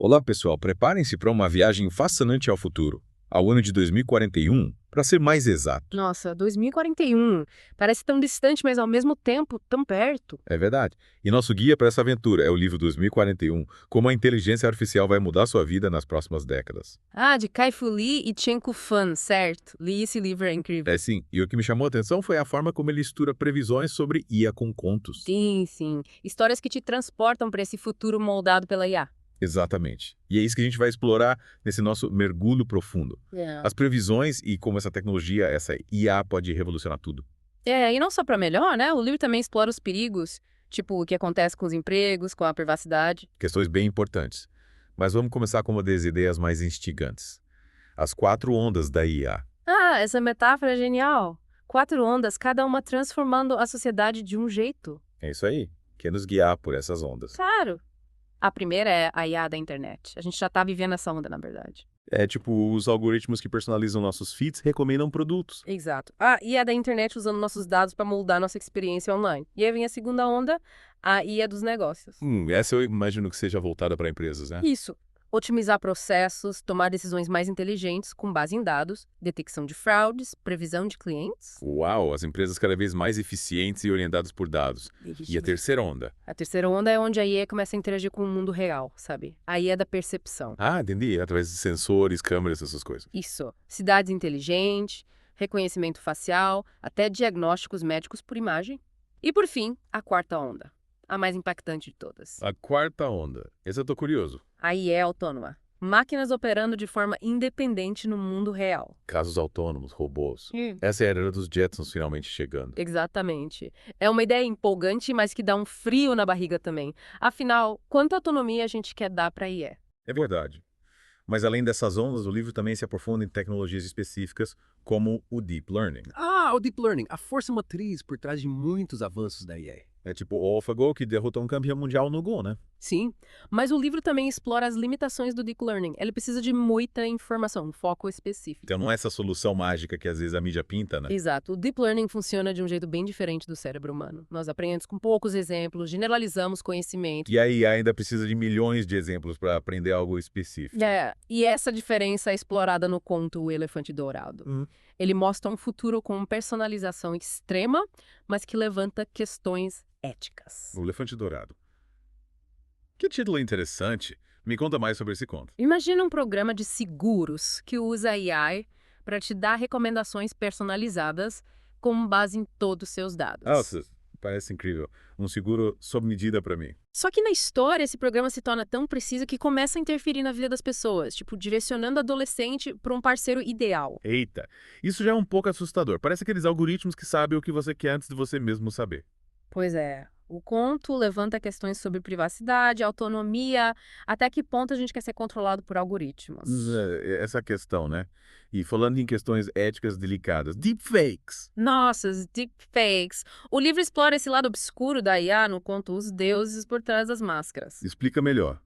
Olá, pessoal. Preparem-se para uma viagem fascinante ao futuro, ao ano de 2041, para ser mais exato. Nossa, 2041. Parece tão distante, mas ao mesmo tempo tão perto. É verdade. E nosso guia para essa aventura é o livro 2041, Como a Inteligência Artificial vai mudar sua vida nas próximas décadas. Ah, de Kai-Fu Lee e Chen Fan, certo? Li esse livro, é incrível. É sim, e o que me chamou a atenção foi a forma como ele mistura previsões sobre IA com contos. Sim, sim. Histórias que te transportam para esse futuro moldado pela IA. Exatamente. E é isso que a gente vai explorar nesse nosso mergulho profundo. As previsões e como essa tecnologia, essa IA, pode revolucionar tudo. E não só para melhor, né? O livro também explora os perigos, tipo o que acontece com os empregos, com a privacidade. Questões bem importantes. Mas vamos começar com uma das ideias mais instigantes. As 4 ondas da IA. Ah, essa metáfora é genial. 4 ondas, cada uma transformando a sociedade de um jeito. É isso aí. Quer nos guiar por essas ondas. Claro. A primeira é a IA da internet. A gente já tá vivendo essa onda, na verdade. É tipo, os algoritmos que personalizam nossos feeds recomendam produtos. Exato. Ah, e a da internet usando nossos dados para moldar nossa experiência online. E aí vem a segunda onda, a IA dos negócios. Essa eu imagino que seja voltada para empresas, né? Isso. Otimizar processos, tomar decisões mais inteligentes com base em dados, detecção de fraudes, previsão de clientes. Uau, as empresas cada vez mais eficientes e orientadas por dados. E a terceira onda? A terceira onda é onde a IA começa a interagir com o mundo real, sabe? A IA da percepção. Ah, entendi. Através de sensores, câmeras, essas coisas. Isso. Cidades inteligentes, reconhecimento facial, até diagnósticos médicos por imagem. E por fim, a quarta onda. A mais impactante de todas. A quarta onda. Essa eu tô curioso. A IA autônoma. Máquinas operando de forma independente no mundo real. Casos autônomos, robôs. Essa é a era dos Jetsons finalmente chegando. Exatamente. É uma ideia empolgante, mas que dá um frio na barriga também. Afinal, quanta autonomia a gente quer dar para a IA? É verdade. Mas além dessas ondas, o livro também se aprofunda em tecnologias específicas, como o Deep Learning. Ah, o Deep Learning, a força motriz por trás de muitos avanços da IA. É tipo o AlphaGo que derrotou um campeão mundial no Go, né? Sim, mas o livro também explora as limitações do Deep Learning. Ele precisa de muita informação, um foco específico. Então não é essa solução mágica que às vezes a mídia pinta, né? Exato. O Deep Learning funciona de um jeito bem diferente do cérebro humano. Nós aprendemos com poucos exemplos, generalizamos conhecimento. E aí ainda precisa de milhões de exemplos para aprender algo específico. E essa diferença é explorada no conto O Elefante Dourado. Ele mostra um futuro com personalização extrema, mas que levanta questões éticas. O Elefante Dourado. Que título interessante. Me conta mais sobre esse conto. Imagina um programa de seguros que usa AI para te dar recomendações personalizadas com base em todos os seus dados. Nossa, parece incrível. Um seguro sob medida para mim. Só que na história, esse programa se torna tão preciso que começa a interferir na vida das pessoas, tipo, direcionando o adolescente para um parceiro ideal. Eita, isso já é um pouco assustador. Parece aqueles algoritmos que sabem o que você quer antes de você mesmo saber. Pois é. O conto levanta questões sobre privacidade, autonomia, até que ponto a gente quer ser controlado por algoritmos. Essa questão, né? E falando em questões éticas delicadas, deepfakes. Nossa, os deepfakes. O livro explora esse lado obscuro da IA no conto Os Deuses por Trás das Máscaras. Explica melhor.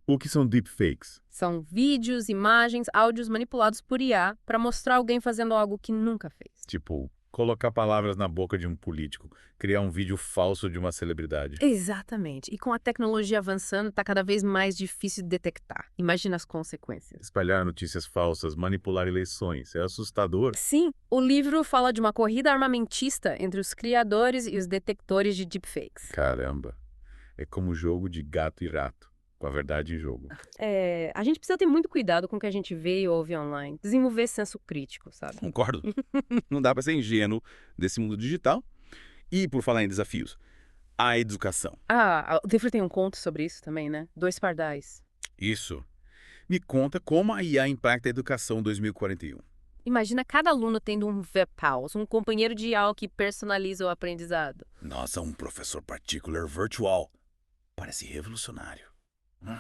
O que são deepfakes? São vídeos, imagens, áudios manipulados por IA para mostrar alguém fazendo algo que nunca fez. Tipo, colocar palavras na boca de um político, criar um vídeo falso de uma celebridade. Exatamente. E com a tecnologia avançando, está cada vez mais difícil de detectar. Imagina as consequências. Espalhar notícias falsas, manipular eleições. É assustador. Sim, o livro fala de uma corrida armamentista entre os criadores e os detectores de deepfakes. Caramba. É como um jogo de gato e rato, com a verdade em jogo. A gente precisa ter muito cuidado com o que a gente vê e ouve online. Desenvolver senso crítico, sabe? Concordo. Não dá para ser ingênuo desse mundo digital. E, por falar em desafios, a educação. Ah, o livro tem um conto sobre isso também, né? Dois pardais. Isso. Me conta como a IA impacta a educação 2041. Imagina cada aluno tendo um VPAUS, um companheiro de aula que personaliza o aprendizado. Nossa, um professor particular virtual. Parece revolucionário.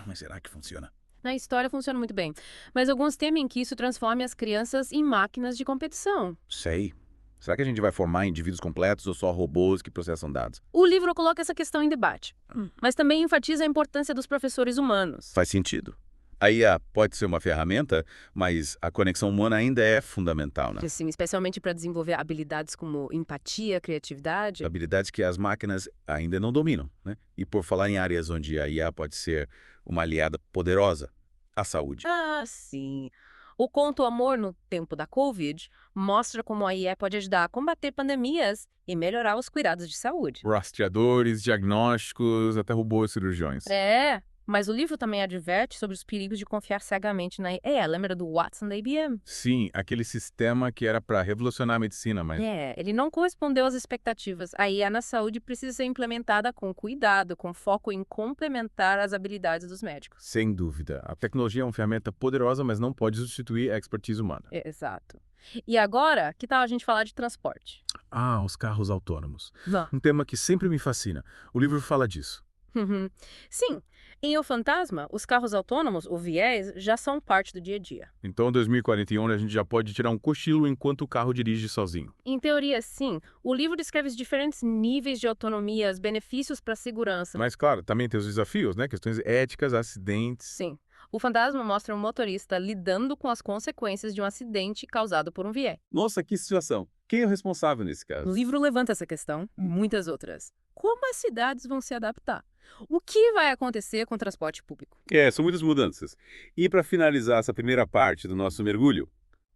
Mas será que funciona? Na história funciona muito bem, mas alguns temem que isso transforme as crianças em máquinas de competição. Sei. Será que a gente vai formar indivíduos completos ou só robôs que processam dados? O livro coloca essa questão em debate, mas também enfatiza a importância dos professores humanos. Faz sentido. A IA pode ser uma ferramenta, mas a conexão humana ainda é fundamental, né? Assim, especialmente para desenvolver habilidades como empatia, criatividade. Habilidades que as máquinas ainda não dominam, né? E por falar em áreas onde a IA pode ser uma aliada poderosa, a saúde. Ah, sim. O conto Amor no Tempo da Covid mostra como a IA pode ajudar a combater pandemias e melhorar os cuidados de saúde. Rastreadores, diagnósticos, até robôs cirurgiões. É, mas o livro também adverte sobre os perigos de confiar cegamente na IA. Lembra do Watson da IBM? Sim, aquele sistema que era para revolucionar a medicina, mas Ele não correspondeu às expectativas. A IA na saúde precisa ser implementada com cuidado, com foco em complementar as habilidades dos médicos. sem dúvida. A tecnologia é uma ferramenta poderosa, mas não pode substituir a expertise humana. Exato. E agora, que tal a gente falar de transporte? Ah, os carros autônomos. Vamos. Um tema que sempre me fascina. O livro fala disso. Uhum. Sim, em O Fantasma, os carros autônomos, ou viés, já são parte do dia a dia. Então, em 2041, a gente já pode tirar um cochilo enquanto o carro dirige sozinho. Em teoria, sim. O livro descreve os diferentes níveis de autonomia, os benefícios para a segurança. Mas, claro, também tem os desafios, né? Questões éticas, acidentes. Sim. O Fantasma mostra um motorista lidando com as consequências de um acidente causado por um viés. Nossa, que situação. Quem é o responsável nesse O caso? livro levanta essa questão, e muitas outras. Como as cidades vão se adaptar? O que vai acontecer com o transporte público? São muitas mudanças. E para finalizar essa primeira parte do nosso mergulho,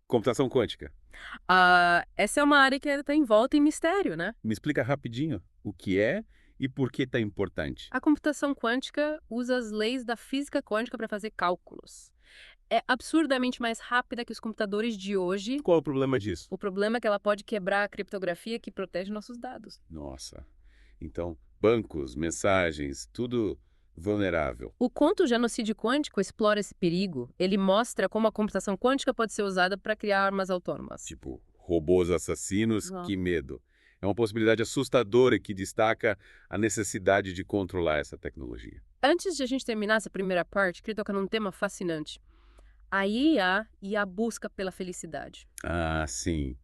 computação quântica. Essa é uma área que está envolta em mistério, né? Me explica rapidinho o que é e por que tá importante. A computação quântica usa as leis da física quântica para fazer cálculos. É absurdamente mais rápida que os computadores de hoje. Qual é o problema disso? O problema é que ela pode quebrar a criptografia que protege nossos dados. Nossa. Então, bancos, mensagens, tudo vulnerável. O conto Genocídio Quântico explora esse perigo. Ele mostra como a computação quântica pode ser usada para criar armas autônomas. Tipo, robôs assassinos, Não. que medo. É uma possibilidade assustadora que destaca a necessidade de controlar essa tecnologia. Antes de a gente terminar essa primeira parte, queria tocar num tema fascinante. A IA e a busca pela felicidade. Ah, sim.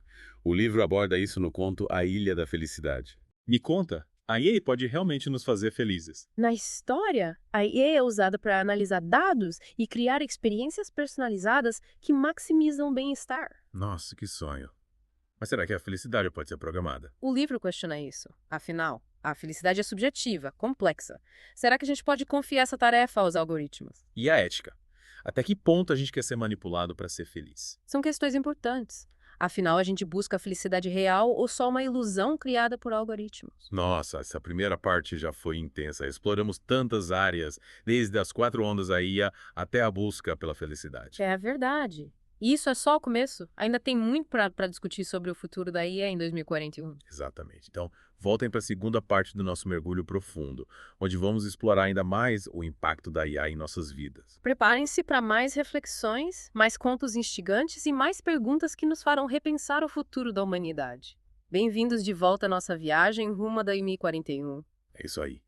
O livro aborda isso no conto A Ilha da Felicidade. Me conta, a EA pode realmente nos fazer felizes. Na história, a IA é usada para analisar dados e criar experiências personalizadas que maximizam o bem-estar. Nossa, que sonho. Mas será que a felicidade pode ser programada? O livro questiona isso. Afinal, a felicidade é subjetiva, complexa. Será que a gente pode confiar essa tarefa aos algoritmos? E a ética? Até que ponto a gente quer ser manipulado para ser feliz? São questões importantes. Afinal, a gente busca a felicidade real ou só uma ilusão criada por algoritmos? Nossa, essa primeira parte já foi intensa. Exploramos tantas áreas, desde as 4 ondas da IA até a busca pela felicidade. É a verdade. E isso é só o começo. Ainda tem muito para discutir sobre o futuro da IA em 2041. Exatamente. Então, voltem para a segunda parte do nosso mergulho profundo, onde vamos explorar ainda mais o impacto da IA em nossas vidas. Preparem-se para mais reflexões, mais contos instigantes e mais perguntas que nos farão repensar o futuro da humanidade. Bem-vindos de volta à nossa viagem rumo a 2041. É isso aí.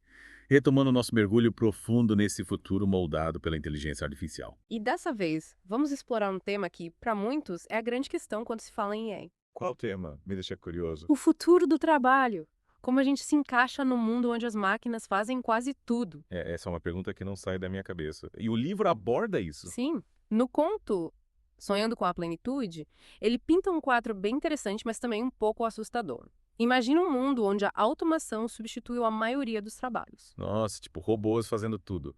Retomando nosso mergulho profundo nesse futuro moldado pela inteligência artificial. E dessa vez, vamos explorar um tema que, para muitos, é a grande questão quando se fala em AI. Qual tema? Me deixa curioso. O futuro do trabalho. Como a gente se encaixa no mundo onde as máquinas fazem quase tudo. Essa é uma pergunta que não sai da minha cabeça. E o livro aborda isso. Sim, no conto Sonhando com a Plenitude, ele pinta um quadro bem interessante, mas também um pouco assustador. Imagina um mundo onde a automação substituiu a maioria dos trabalhos. Nossa, tipo, robôs fazendo tudo.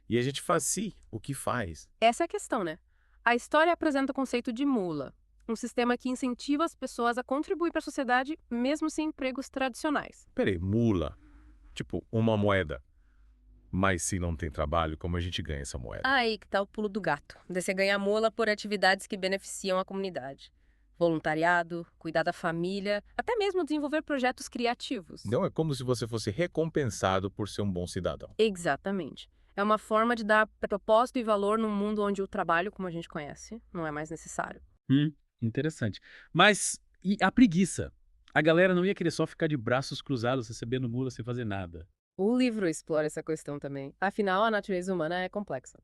E a gente faz sim o que faz. Essa é a questão, né? A história apresenta o conceito de mula, um sistema que incentiva as pessoas a contribuir para a sociedade mesmo sem empregos tradicionais. Peraí, mula. Tipo, uma moeda. Mas se não tem trabalho, como a gente ganha essa moeda? Aí que tá o pulo do gato. Você ganha mula por atividades que beneficiam a comunidade. Voluntariado, cuidar da família, até mesmo desenvolver projetos criativos. Então é como se você fosse recompensado por ser um bom cidadão. Exatamente. É uma forma de dar propósito e valor num mundo onde o trabalho, como a gente conhece, não é mais necessário. Interessante. Mas e a preguiça? A galera não ia querer só ficar de braços cruzados recebendo mula sem fazer nada. O livro explora essa questão também. Afinal, a natureza humana é complexa.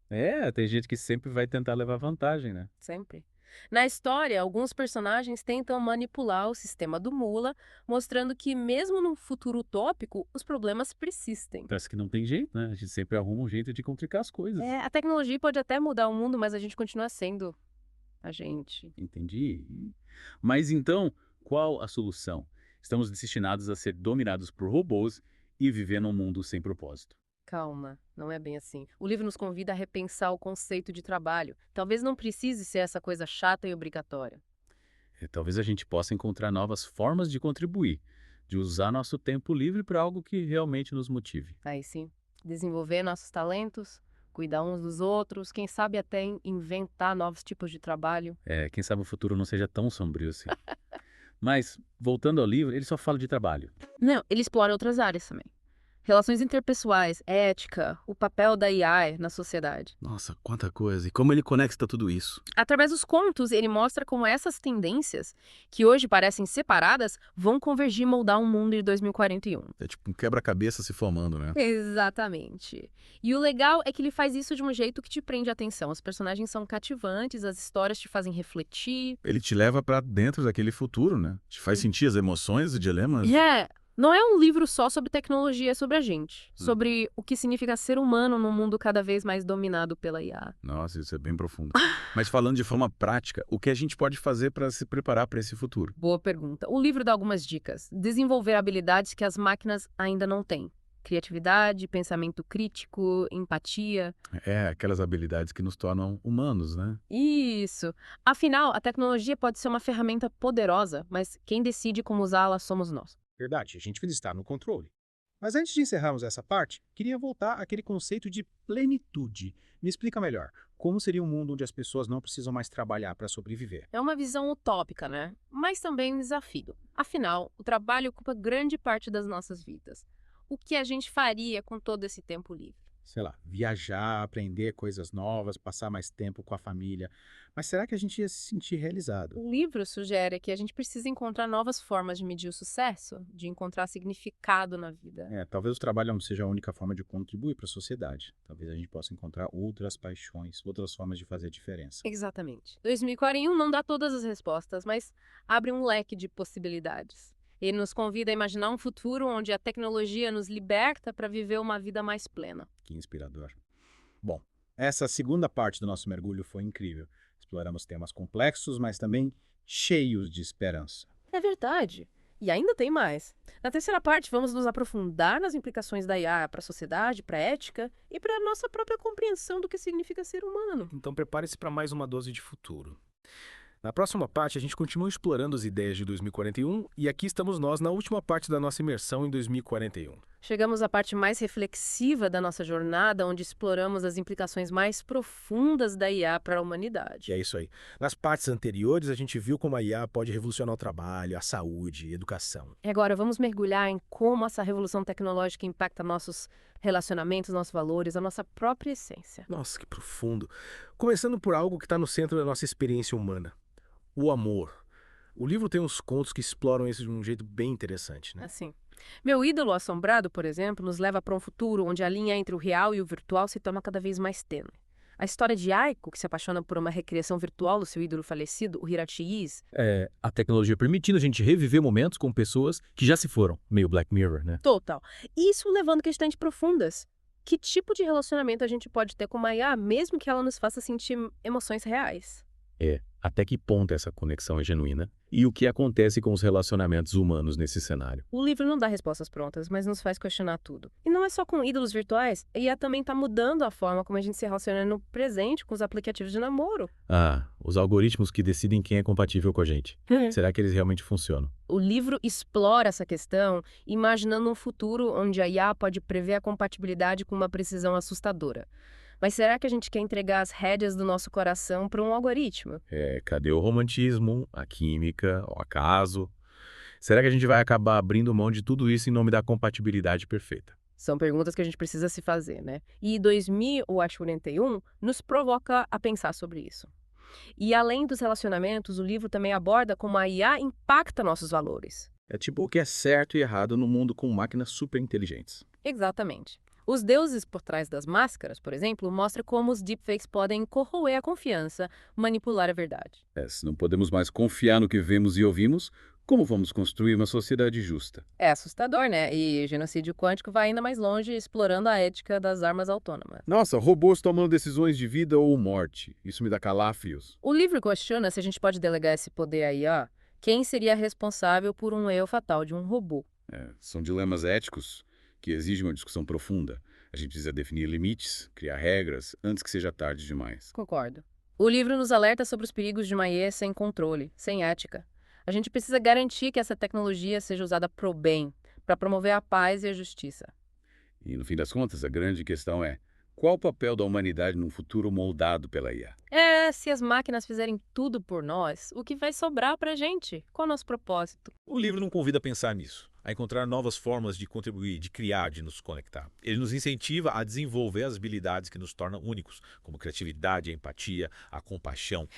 Tem gente que sempre vai tentar levar vantagem, né? Sempre. Na história, alguns personagens tentam manipular o sistema do Mula, mostrando que mesmo num futuro utópico, os problemas persistem. Parece que não tem jeito, né? A gente sempre arruma um jeito de complicar as coisas. A tecnologia pode até mudar o mundo, mas a gente continua sendo a gente. Entendi. Mas então, qual a solução? Estamos destinados a ser dominados por robôs e viver num mundo sem propósito. Calma, não é bem assim. O livro nos convida a repensar o conceito de trabalho. Talvez não precise ser essa coisa chata e obrigatória. Talvez a gente possa encontrar novas formas de contribuir, de usar nosso tempo livre para algo que realmente nos motive. Aí sim, desenvolver nossos talentos, cuidar uns dos outros, quem sabe até inventar novos tipos de trabalho. Quem sabe o futuro não seja tão sombrio assim. Mas, voltando ao livro, ele só fala de trabalho. Não, ele explora outras áreas também. Relações interpessoais, ética, o papel da IA na sociedade. Nossa, quanta coisa. E como ele conecta tudo isso? Através dos contos, ele mostra como essas tendências, que hoje parecem separadas, vão convergir e moldar um mundo de 2041. É tipo um quebra-cabeça se formando, né? Exatamente. E o legal é que ele faz isso de um jeito que te prende a atenção. Os personagens são cativantes, as histórias te fazem refletir. Ele te leva pra dentro daquele futuro, né? Te faz sentir as emoções e dilemas. Não é um livro só sobre tecnologia, é sobre a gente. Sobre o que significa ser humano num mundo cada vez mais dominado pela IA. Nossa, isso é bem profundo. Mas falando de forma prática, o que a gente pode fazer para se preparar para esse futuro? Boa pergunta. O livro dá algumas dicas. Desenvolver habilidades que as máquinas ainda não têm. Criatividade, pensamento crítico, empatia. Aquelas habilidades que nos tornam humanos, né? Isso. Afinal, a tecnologia pode ser uma ferramenta poderosa, mas quem decide como usá-la somos nós. Verdade, a gente precisa estar no controle. Mas antes de encerrarmos essa parte, queria voltar àquele conceito de plenitude. Me explica melhor, como seria um mundo onde as pessoas não precisam mais trabalhar para sobreviver? É uma visão utópica, né? Mas também um desafio. Afinal, o trabalho ocupa grande parte das nossas vidas. O que a gente faria com todo esse tempo livre? Sei lá, viajar, aprender coisas novas, passar mais tempo com a família. Mas será que a gente ia se sentir realizado? O livro sugere que a gente precisa encontrar novas formas de medir o sucesso, de encontrar significado na vida. Talvez o trabalho não seja a única forma de contribuir para a sociedade. Talvez a gente possa encontrar outras paixões, outras formas de fazer diferença. Exatamente. 2041 não dá todas as respostas, mas abre um leque de possibilidades. Ele nos convida a imaginar um futuro onde a tecnologia nos liberta para viver uma vida mais plena. Que inspirador. Bom, essa segunda parte do nosso mergulho foi incrível. Exploramos temas complexos, mas também cheios de esperança. É verdade. E ainda tem mais. Na terceira parte, vamos nos aprofundar nas implicações da IA para a sociedade, para a ética e para a nossa própria compreensão do que significa ser humano. Então prepare-se para mais uma dose de futuro. Na próxima parte, a gente continua explorando as ideias de 2041 e aqui estamos nós na última parte da nossa imersão em 2041. Chegamos à parte mais reflexiva da nossa jornada, onde exploramos as implicações mais profundas da IA para a humanidade. E é isso aí. Nas partes anteriores, a gente viu como a IA pode revolucionar o trabalho, a saúde, a educação. E agora vamos mergulhar em como essa revolução tecnológica impacta nossos relacionamentos, nossos valores, a nossa própria essência. Nossa, que profundo. Começando por algo que está no centro da nossa experiência humana. O amor. O livro tem uns contos que exploram isso de um jeito bem interessante, né? Assim. Meu ídolo assombrado, por exemplo, nos leva para um futuro onde a linha entre o real e o virtual se torna cada vez mais tênue. A história de Aiko, que se apaixona por uma recriação virtual do seu ídolo falecido, o Hirachi Is. A tecnologia permitindo a gente reviver momentos com pessoas que já se foram. Meio Black Mirror, né? Total. Isso levando questões profundas. Que tipo de relacionamento a gente pode ter com uma IA, mesmo que ela nos faça sentir emoções reais? Até que ponto essa conexão é genuína? E o que acontece com os relacionamentos humanos nesse cenário? O livro não dá respostas prontas, mas nos faz questionar tudo. E não é só com ídolos virtuais, a IA também está mudando a forma como a gente se relaciona no presente com os aplicativos de namoro. Os algoritmos que decidem quem é compatível com a gente. Será que eles realmente funcionam? O livro explora essa questão, imaginando um futuro onde a IA pode prever a compatibilidade com uma precisão assustadora. Mas será que a gente quer entregar as rédeas do nosso coração para um algoritmo? Cadê o romantismo, a química, o acaso? Será que a gente vai acabar abrindo mão de tudo isso em nome da compatibilidade perfeita? São perguntas que a gente precisa se fazer, né? E 2041 nos provoca a pensar sobre isso. E além dos relacionamentos, o livro também aborda como a IA impacta nossos valores. É tipo o que é certo e errado no mundo com máquinas super inteligentes. Exatamente. Os deuses por trás das máscaras, por exemplo, mostram como os deepfakes podem corroer a confiança, manipular a verdade. Se não podemos mais confiar no que vemos e ouvimos, como vamos construir uma sociedade justa? É assustador, né? E genocídio quântico vai ainda mais longe, explorando a ética das armas autônomas. Nossa, robôs tomando decisões de vida ou morte. Isso me dá calafrios. O livro questiona se a gente pode delegar esse poder à IA. Quem seria responsável por um erro fatal de um robô? São dilemas éticos que exigem uma discussão profunda. A gente precisa definir limites, criar regras, antes que seja tarde demais. Concordo. O livro nos alerta sobre os perigos de uma IA sem controle, sem ética. A gente precisa garantir que essa tecnologia seja usada pro bem, para promover a paz e a justiça. E, no fim das contas, a grande questão é: qual o papel da humanidade num futuro moldado pela IA? Se as máquinas fizerem tudo por nós, o que vai sobrar pra gente? Qual é o nosso propósito? O livro não convida a pensar nisso, a encontrar novas formas de contribuir, de criar, de nos conectar. Ele nos incentiva a desenvolver as habilidades que nos tornam únicos, como a criatividade, a empatia, a compaixão.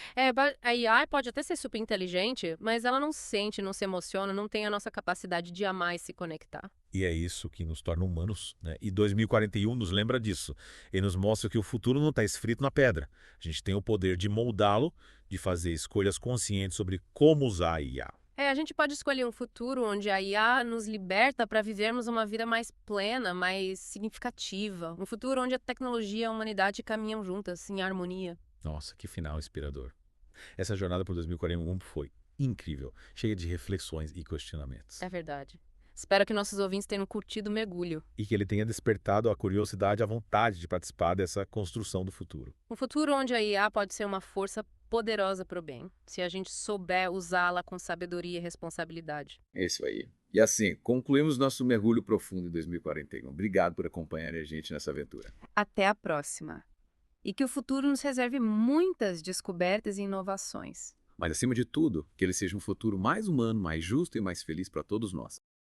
A IA pode até ser super inteligente, mas ela não sente, não se emociona, não tem a nossa capacidade de amar e se conectar. E é isso que nos torna humanos, né? E 2041 nos lembra disso. Ele nos mostra que o futuro não está escrito na pedra. A gente tem o poder de moldá-lo, de fazer escolhas conscientes sobre como usar a IA. A gente pode escolher um futuro onde a IA nos liberta para vivermos uma vida mais plena, mais significativa. Um futuro onde a tecnologia e a humanidade caminham juntas, em harmonia. Nossa, que final inspirador. Essa jornada por 2041 foi incrível, cheia de reflexões e questionamentos. É verdade. Espero que nossos ouvintes tenham curtido o mergulho. E que ele tenha despertado a curiosidade e a vontade de participar dessa construção do futuro. Um futuro onde a IA pode ser uma força poderosa para o bem, se a gente souber usá-la com sabedoria e responsabilidade. É isso aí. E assim, concluímos nosso mergulho profundo em 2041. Obrigado por acompanhar a gente nessa aventura. Até a próxima. E que o futuro nos reserve muitas descobertas e inovações. Mas acima de tudo, que ele seja um futuro mais humano, mais justo e mais feliz para todos nós.